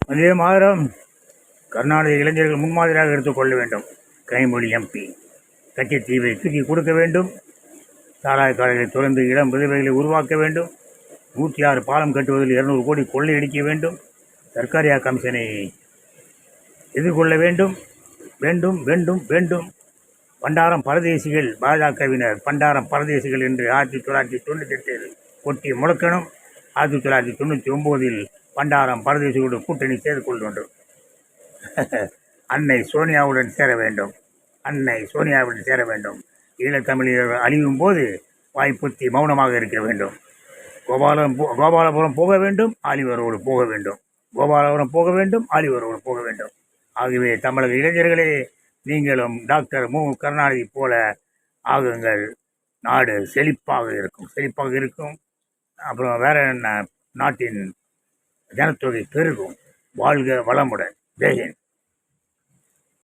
வந்தே மாதரம். கர்நாடக இளைஞர்கள் முன்மாதிரியாக எடுத்துக்கொள்ள வேண்டும். கனிமொழி எம்பி கச்சத்தீவை தூக்கி கொடுக்க வேண்டும். சாராய காலைகளை தொடர்ந்து இளம் விதவைகளை உருவாக்க வேண்டும். 106 பாலம் கட்டுவதில் 200 கோடி கொள்ளையடிக்க வேண்டும். சர்க்காரியா கமிஷனை எதிர்கொள்ள வேண்டும். வேண்டும் வேண்டும் வேண்டும். பண்டாரம் பரதேசிகள், பாஜகவினர் பண்டாரம் பரதேசிகள் என்று 1998 கொட்டி முழக்கணும். 1999 பண்டாரம் பரதேசிகளோடு கூட்டணி செய்து கொள்ள வேண்டும். அன்னை சோனியாவுடன் சேர வேண்டும். அன்னை சோனியாவுடன் சேர வேண்டும். ஈழத்தமிழர்கள் அழியும் போது வாய்ப்புத்தி மௌனமாக இருக்க வேண்டும். கோபாலபுரம் போக வேண்டும், ஆலிவரோடு போக வேண்டும். கோபாலபுரம் போக வேண்டும், ஆலிவரோடு போக வேண்டும். ஆகவே தமிழக இளைஞர்களே, நீங்களும் டாக்டர் மு கருணாநிதி போல ஆகுங்கள். நாடு செழிப்பாக இருக்கும். அப்புறம் வேற என்ன, நாட்டின் ஜனத்தொகை பெருகும். வாழ்க வளமுடன். ஜெய்ஹிந்த்.